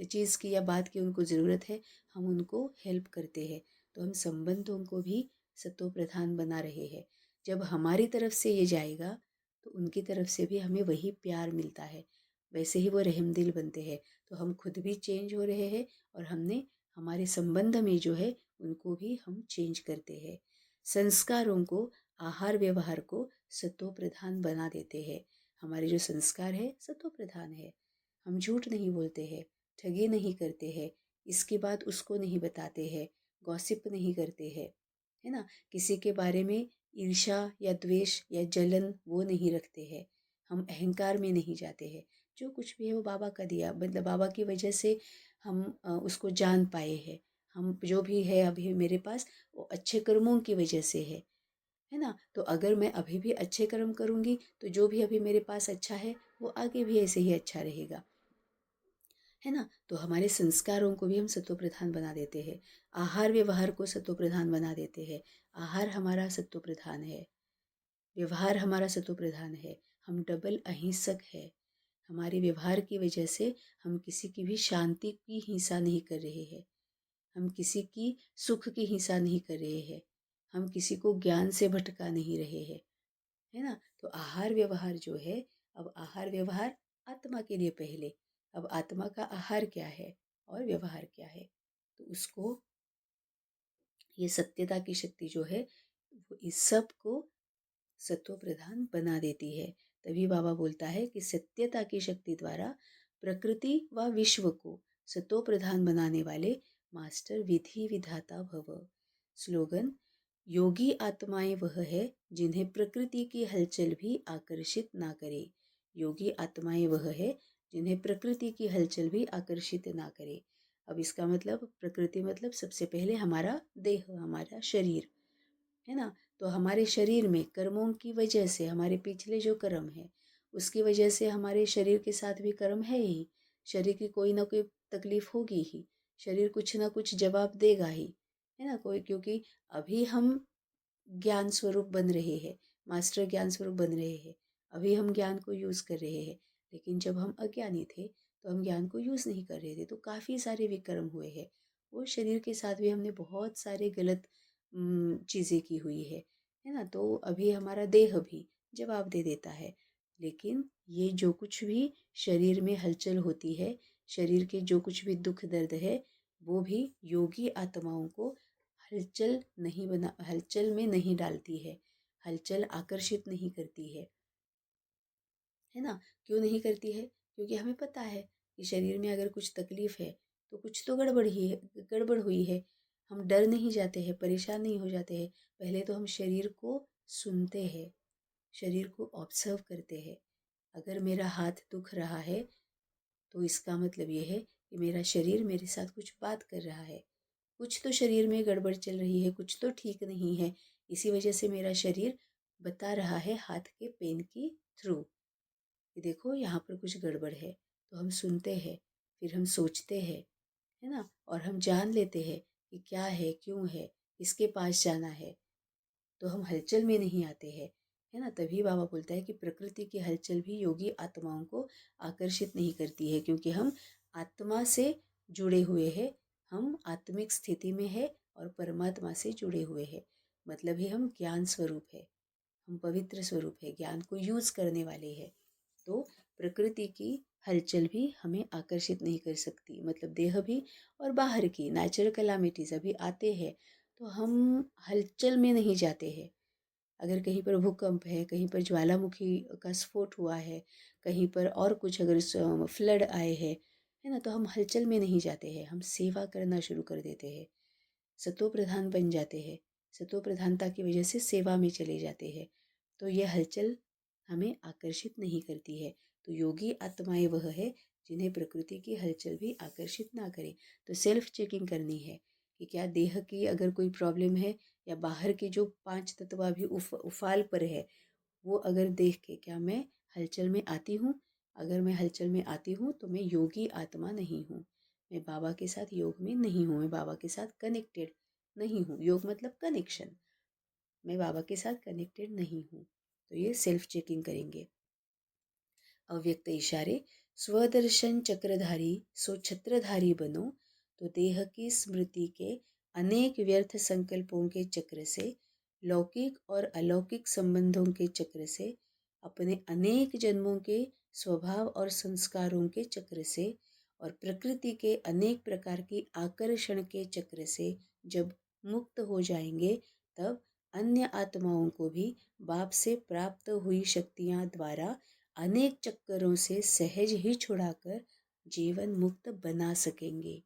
चीज़ की या बात की उनको ज़रूरत है, हम उनको हेल्प करते हैं। तो हम संबंधों को भी सत्व-प्रधान बना रहे हैं। जब हमारी तरफ से ये जाएगा, तो उनकी तरफ से भी हमें वही प्यार मिलता है। वैसे ही वो रहमदिल बनते हैं। तो हम खुद भी चेंज हो रहे हैं और हमने हमारे संबंध में जो है, उनको भी हम चेंज करते हैं। संस्कारों को, आहार व्यवहार को सत्व-प्रधान बना देते हैं। हमारे जो संस्कार है सत्व प्रधान है। हम झूठ नहीं बोलते हैं, ठगी नहीं करते हैं, इसकी बात उसको नहीं बताते हैं, गॉसिप नहीं करते हैं, है ना? किसी के बारे में ईर्ष्या या द्वेष या जलन वो नहीं रखते हैं। हम अहंकार में नहीं जाते हैं। जो कुछ भी है वो बाबा का दिया, मतलब बाबा की वजह से हम उसको जान पाए हैं। हम जो भी है अभी मेरे पास, वो अच्छे कर्मों की वजह से है ना? तो अगर मैं अभी भी अच्छे कर्म करूँगी, तो जो भी अभी मेरे पास अच्छा है, वो आगे भी ऐसे ही अच्छा रहेगा, है ना? तो हमारे संस्कारों को भी हम सत्व प्रधान बना देते हैं। आहार व्यवहार को सत्व प्रधान बना देते हैं। आहार हमारा सत्व प्रधान है, व्यवहार हमारा सत्व प्रधान है। हम डबल अहिंसक है। हमारे व्यवहार की वजह से हम किसी की भी शांति की हिंसा नहीं कर रहे हैं। हम किसी की सुख की हिंसा नहीं कर रहे हैं। हम किसी को ज्ञान से भटका नहीं रहे हैं। है ना? तो आहार व्यवहार जो है, अब आहार व्यवहार आत्मा के लिए पहले, अब आत्मा का आहार क्या है और व्यवहार क्या है, तो उसको ये सत्यता की शक्ति जो है वो इस सब को सत्व प्रधान बना देती है। तभी बाबा बोलता है कि सत्यता की शक्ति द्वारा प्रकृति व विश्व को सत्व प्रधान बनाने वाले मास्टर विधि विधाता भव। स्लोगन: योगी आत्माएं वह है जिन्हें प्रकृति की हलचल भी आकर्षित ना करे। योगी आत्माएं वह है जिन्हें प्रकृति की हलचल भी आकर्षित ना करे। अब इसका मतलब प्रकृति मतलब सबसे पहले हमारा देह, हमारा शरीर, है ना? तो हमारे शरीर में कर्मों की वजह से, हमारे पिछले जो कर्म है उसकी वजह से हमारे शरीर के साथ भी कर्म है ही। शरीर की कोई ना कोई तकलीफ होगी ही, शरीर कुछ ना कुछ जवाब देगा ही, है ना? कोई, क्योंकि अभी हम ज्ञान स्वरूप बन रहे हैं, मास्टर ज्ञान स्वरूप बन रहे हैं, अभी हम ज्ञान को यूज़ कर रहे हैं। लेकिन जब हम अज्ञानी थे तो हम ज्ञान को यूज़ नहीं कर रहे थे, तो काफ़ी सारे विकर्म हुए हैं। वो शरीर के साथ भी हमने बहुत सारे गलत चीज़ें की हुई है ना? तो अभी हमारा देह भी जवाब दे देता है। लेकिन ये जो कुछ भी शरीर में हलचल होती है, शरीर के जो कुछ भी दुख दर्द है, वो भी योगी आत्माओं को हलचल में नहीं डालती है, हलचल आकर्षित नहीं करती है ना? क्यों नहीं करती है? क्योंकि हमें पता है कि शरीर में अगर कुछ तकलीफ है, तो कुछ तो गड़बड़ हुई है। हम डर नहीं जाते हैं, परेशान नहीं हो जाते हैं। पहले तो हम शरीर को सुनते हैं, शरीर को ऑब्ज़र्व करते हैं। अगर मेरा हाथ दुख रहा है, तो इसका मतलब ये है कि मेरा शरीर मेरे साथ कुछ बात कर रहा है। कुछ तो शरीर में गड़बड़ चल रही है, कुछ तो ठीक नहीं है। इसी वजह से मेरा शरीर बता रहा है हाथ के पेन के थ्रू कि देखो यहाँ पर कुछ गड़बड़ है। तो हम सुनते हैं, फिर हम सोचते हैं, है ना? और हम जान लेते हैं कि क्या है, क्यों है, किसके पास जाना है। तो हम हलचल में नहीं आते हैं, है ना? तभी बाबा बोलता है कि प्रकृति की हलचल भी योगी आत्माओं को आकर्षित नहीं करती है, क्योंकि हम आत्मा से जुड़े हुए हैं, हम आत्मिक स्थिति में है और परमात्मा से जुड़े हुए हैं। मतलब ही हम ज्ञान स्वरूप है, हम पवित्र स्वरूप है, ज्ञान को यूज़ करने वाले हैं। तो प्रकृति की हलचल भी हमें आकर्षित नहीं कर सकती, मतलब देह भी और बाहर की नेचुरल कैलामिटीज़ अभी आते हैं तो हम हलचल में नहीं जाते हैं। अगर कहीं पर भूकंप है, कहीं पर ज्वालामुखी का स्फोट हुआ है, कहीं पर और कुछ अगर फ्लड आए हैं, है ना। तो हम हलचल में नहीं जाते हैं, हम सेवा करना शुरू कर देते हैं, सतो प्रधान बन जाते हैं, सतो प्रधानता की वजह से सेवा में चले जाते हैं। तो ये हलचल हमें आकर्षित नहीं करती है। तो योगी आत्माएं वह है जिन्हें प्रकृति की हलचल भी आकर्षित ना करे। तो सेल्फ चेकिंग करनी है कि क्या देह की अगर कोई प्रॉब्लम है या बाहर के जो 5 तत्व अभी उफाल पर है, वो अगर देख के क्या मैं हलचल में आती हूँ? अगर मैं हलचल में आती हूँ तो मैं योगी आत्मा नहीं हूँ, मैं बाबा के साथ योग में नहीं हूँ, मैं बाबा के साथ कनेक्टेड नहीं हूँ। योग मतलब कनेक्शन, मैं बाबा के साथ कनेक्टेड नहीं हूँ। तो ये सेल्फ चेकिंग करेंगे। अव्यक्त इशारे, स्वदर्शन चक्रधारी सो छत्रधारी बनो। तो देह की स्मृति के अनेक व्यर्थ संकल्पों के चक्र से, लौकिक और अलौकिक संबंधों के चक्र से, अपने अनेक जन्मों के स्वभाव और संस्कारों के चक्र से और प्रकृति के अनेक प्रकार की आकर्षण के चक्र से जब मुक्त हो जाएंगे, तब अन्य आत्माओं को भी बाप से प्राप्त हुई शक्तियां द्वारा अनेक चक्करों से सहज ही छुड़ाकर जीवन मुक्त बना सकेंगे।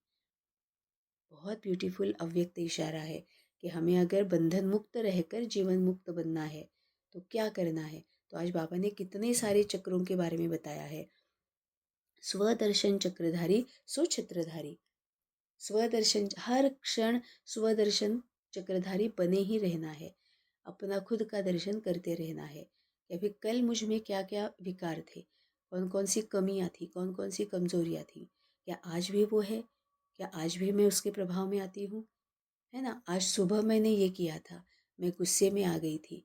बहुत ब्यूटीफुल अव्यक्त इशारा है कि हमें अगर बंधन मुक्त रहकर जीवन मुक्त बनना है तो क्या करना है। तो आज बाबा ने कितने सारे चक्रों के बारे में बताया है। स्वदर्शन चक्रधारी सो छत्रधारी, स्वदर्शन, हर क्षण स्वदर्शन चक्रधारी बने ही रहना है, अपना खुद का दर्शन करते रहना है कि अभी कल मुझ में क्या क्या विकार थे, कौन कौन सी कमियां थी, कौन कौन सी कमजोरियां थी, क्या आज भी वो है, क्या आज भी मैं उसके प्रभाव में आती हूँ, है ना। आज सुबह मैंने ये किया था, मैं गुस्से में आ गई थी,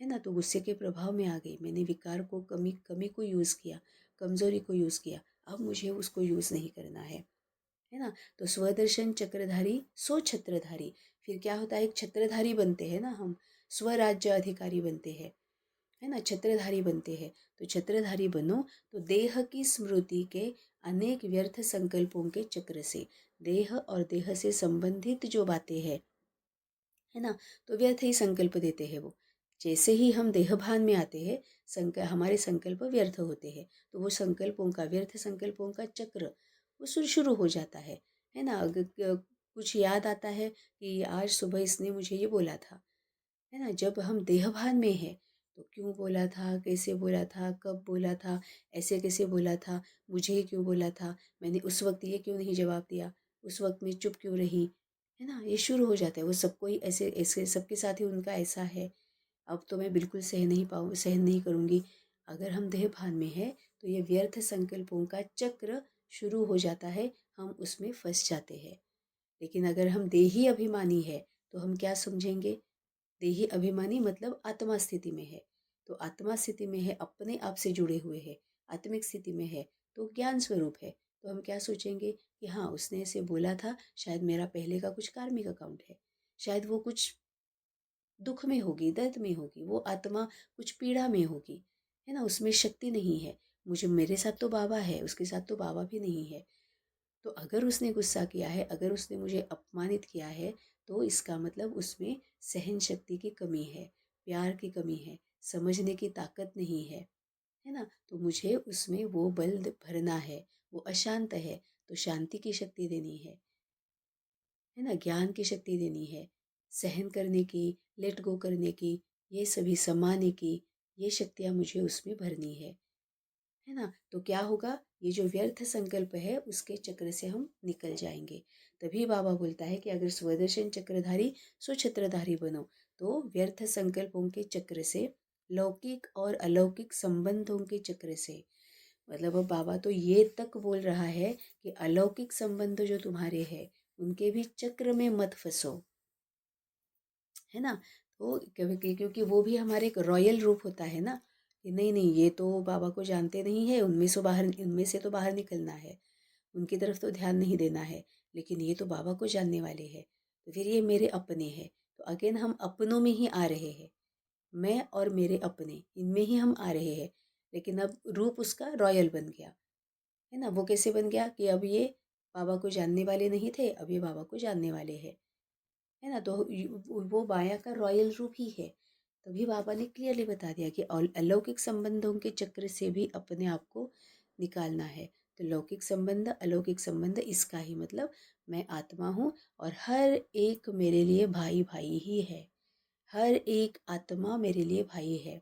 है ना, तो गुस्से के प्रभाव में आ गई, मैंने विकार को, कमी कमी को यूज़ किया, कमजोरी को यूज़ किया, अब मुझे उसको यूज़ नहीं करना है ना। तो स्वदर्शन चक्रधारी सो छत्रधारी, फिर क्या होता है, एक छत्रधारी बनते हैं ना हम, स्वराज्य अधिकारी बनते हैं, है ना, छत्रधारी बनते हैं। तो छत्रधारी बनो तो देह की स्मृति के अनेक व्यर्थ संकल्पों के चक्र से, देह और देह से संबंधित जो बातें हैं, है ना, तो व्यर्थ ही संकल्प देते हैं वो। जैसे ही हम देह भान में आते हैं, हमारे संकल्प व्यर्थ होते हैं। तो वो संकल्पों का, व्यर्थ संकल्पों का चक्र वो शुरू हो जाता है ना। अगर कुछ याद आता है कि आज सुबह इसने मुझे ये बोला था, है ना, जब हम देहभान में है तो क्यों बोला था, कैसे बोला था, कब बोला था, ऐसे कैसे बोला था, मुझे ही क्यों बोला था, मैंने उस वक्त ये क्यों नहीं जवाब दिया, उस वक्त मैं चुप क्यों रही, है ना। ये शुरू हो जाता है, वो सबको ही ऐसे ऐसे सबके साथ ही उनका ऐसा है, अब तो मैं बिल्कुल सहन नहीं करूँगी। अगर हम देह भान में है तो ये व्यर्थ संकल्पों का चक्र शुरू हो जाता है, हम उसमें फंस जाते हैं। लेकिन अगर हम देही अभिमानी है तो हम क्या समझेंगे, देही अभिमानी मतलब आत्मा स्थिति में है, तो आत्मा स्थिति में है, अपने आप से जुड़े हुए है, आत्मिक स्थिति में है, तो ज्ञान स्वरूप है। तो हम क्या सोचेंगे कि हाँ उसने ऐसे बोला था, शायद मेरा पहले का कुछ कार्मिक अकाउंट है, शायद वो कुछ दुख में होगी, दर्द में होगी, वो आत्मा कुछ पीड़ा में होगी, है ना, उसमें शक्ति नहीं है। मुझे, मेरे साथ तो बाबा है, उसके साथ तो बाबा भी नहीं है। तो अगर उसने गुस्सा किया है, अगर उसने मुझे अपमानित किया है, तो इसका मतलब उसमें सहन शक्ति की कमी है, प्यार की कमी है, समझने की ताकत नहीं है ना। तो मुझे उसमें वो बल भरना है, वो अशांत है तो शांति की शक्ति देनी है ना, ज्ञान की शक्ति देनी है, सहन करने की, लेट गो करने की, ये सभी समाने की, ये शक्तियाँ मुझे उसमें भरनी है ना। तो क्या होगा, ये जो व्यर्थ संकल्प है उसके चक्र से हम निकल जाएंगे। तभी बाबा बोलता है कि अगर स्वदर्शन चक्रधारी सो छत्रधारी बनो, तो व्यर्थ संकल्पों के चक्र से, लौकिक और अलौकिक संबंधों के चक्र से, मतलब अब बाबा तो ये तक बोल रहा है कि अलौकिक संबंध जो तुम्हारे हैं उनके भी चक्र में मत फंसो, है ना। तो क्योंकि वो भी हमारे एक रॉयल रूप होता है ना, कि नहीं नहीं ये तो बाबा को जानते नहीं है, उनमें से तो बाहर निकलना है, उनकी तरफ तो ध्यान नहीं देना है, लेकिन ये तो बाबा को जानने वाले हैं, तो फिर ये मेरे अपने हैं। तो अगेन हम अपनों में ही आ रहे हैं, मैं और मेरे अपने, इनमें ही हम आ रहे हैं। लेकिन अब रूप उसका रॉयल बन गया, है ना। वो कैसे बन गया कि अब ये बाबा को जानने वाले नहीं थे, अब ये बाबा को जानने वाले हैं, है ना। तो वो माया का रॉयल रूप ही है। तभी बाबा ने क्लियरली बता दिया कि अलौकिक संबंधों के चक्र से भी अपने आप को निकालना है। तो लौकिक संबंध, अलौकिक संबंध, इसका ही मतलब मैं आत्मा हूँ और हर एक मेरे लिए भाई भाई ही है। हर एक आत्मा मेरे लिए भाई है।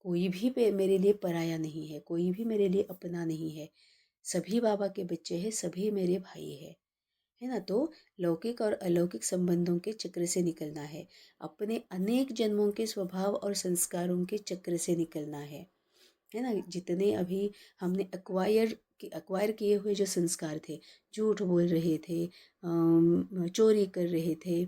कोई भी मेरे लिए पराया नहीं है, कोई भी मेरे लिए अपना नहीं है। सभी बाबा के बच्चे हैं, सभी मेरे भाई है ना। तो लौकिक और अलौकिक संबंधों के चक्र से निकलना है, अपने अनेक जन्मों के स्वभाव और संस्कारों के चक्र से निकलना है ना। जितने अभी हमने अक्वायर किए हुए जो संस्कार थे, झूठ बोल रहे थे, चोरी कर रहे थे,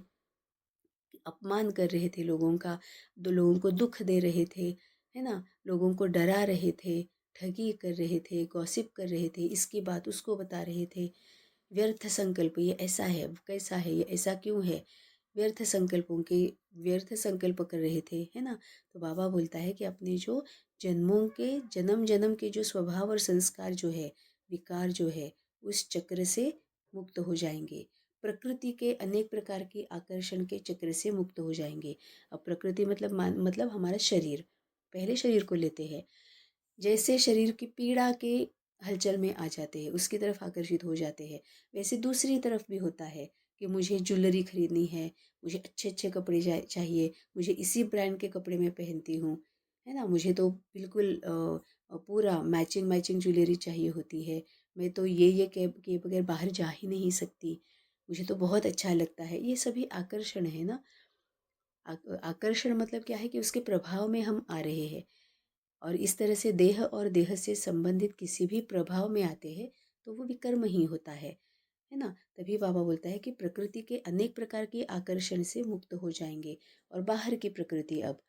अपमान कर रहे थे लोगों का, दो लोगों को दुख दे रहे थे, है ना, लोगों को डरा रहे थे, ठगी कर रहे थे, गॉसिप कर रहे थे, इसकी बात उसको बता रहे थे, व्यर्थ संकल्प, ये ऐसा है, कैसा है, ये ऐसा क्यों है, व्यर्थ संकल्प कर रहे थे, है ना। तो बाबा बोलता है कि अपने जो जन्मों के जन्म जन्म के जो स्वभाव और संस्कार जो है, विकार जो है, उस चक्र से मुक्त हो जाएंगे। प्रकृति के अनेक प्रकार के आकर्षण के चक्र से मुक्त हो जाएंगे। अब प्रकृति मतलब हमारा शरीर, पहले शरीर को लेते हैं, जैसे शरीर की पीड़ा के हलचल में आ जाते हैं, उसकी तरफ आकर्षित हो जाते हैं, वैसे दूसरी तरफ भी होता है कि मुझे ज्वेलरी खरीदनी है, मुझे अच्छे अच्छे कपड़े चाहिए, मुझे इसी ब्रांड के कपड़े मैं पहनती हूँ, है ना, मुझे तो बिल्कुल पूरा मैचिंग मैचिंग ज्वेलरी चाहिए होती है, मैं तो ये के बगैर बाहर जा ही नहीं सकती, मुझे तो बहुत अच्छा लगता है। ये सभी आकर्षण है ना। आकर्षण मतलब क्या है कि उसके प्रभाव में हम आ रहे हैं, और इस तरह से देह और देह से संबंधित किसी भी प्रभाव में आते हैं तो वो विकर्म ही होता है ना। तभी बाबा बोलता है कि प्रकृति के अनेक प्रकार के आकर्षण से मुक्त हो जाएंगे, और बाहर की प्रकृति अब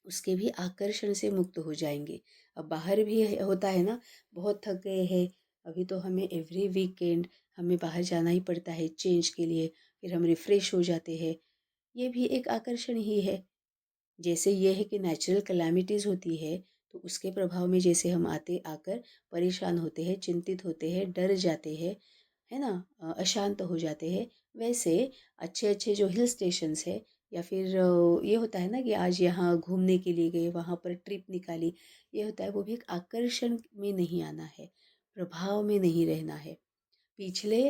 उसके भी आकर्षण से मुक्त हो जाएंगे। अब बाहर भी होता है ना, बहुत थक गए हैं, अभी तो हमें एवरी वीकेंड हमें बाहर जाना ही पड़ता है चेंज के लिए, फिर हम रिफ़्रेश हो जाते हैं, ये भी एक आकर्षण ही है। जैसे ये है कि नेचुरल कैलामिटीज़ होती है, तो उसके प्रभाव में जैसे हम आकर परेशान होते हैं, चिंतित होते हैं, डर जाते हैं, है ना, अशांत हो जाते हैं, वैसे अच्छे अच्छे जो हिल स्टेशंस है, या फिर ये होता है ना कि आज यहाँ घूमने के लिए गए, वहाँ पर ट्रिप निकाली, ये होता है, वो भी एक आकर्षण में नहीं आना है, प्रभाव में नहीं रहना है।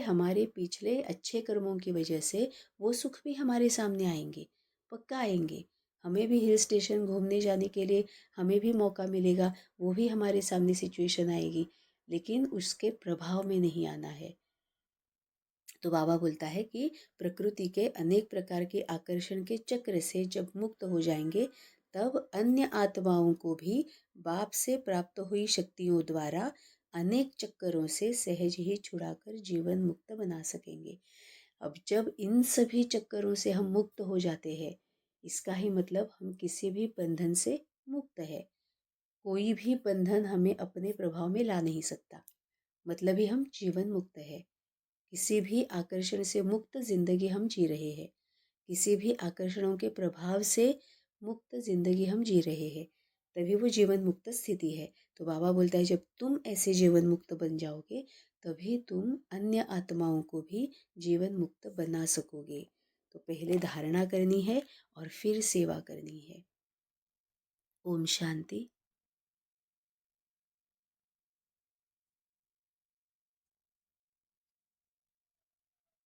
हमारे पिछले अच्छे कर्मों की वजह से वो सुख भी हमारे सामने आएंगे, पक्का आएंगे। हमें भी हिल स्टेशन घूमने जाने के लिए हमें भी मौका मिलेगा, वो भी हमारे सामने सिचुएशन आएगी, लेकिन उसके प्रभाव में नहीं आना है। तो बाबा बोलता है कि प्रकृति के अनेक प्रकार के आकर्षण के चक्र से जब मुक्त हो जाएंगे, तब अन्य आत्माओं को भी बाप से प्राप्त हुई शक्तियों द्वारा अनेक चक्करों से सहज ही छुड़ाकर जीवन मुक्त बना सकेंगे। अब जब इन सभी चक्करों से हम मुक्त हो जाते हैं, इसका ही मतलब हम किसी भी बंधन से मुक्त है। कोई भी बंधन हमें अपने प्रभाव में ला नहीं सकता, मतलब ही हम जीवन मुक्त है। किसी भी आकर्षण से मुक्त जिंदगी हम जी रहे हैं, किसी भी आकर्षणों के प्रभाव से मुक्त जिंदगी हम जी रहे हैं, तभी वो जीवन मुक्त स्थिति है। तो बाबा बोलता है जब तुम ऐसे जीवन मुक्त बन जाओगे, तभी तुम अन्य आत्माओं को भी जीवन मुक्त बना सकोगे। तो पहले धारणा करनी है और फिर सेवा करनी है। ओम शांति।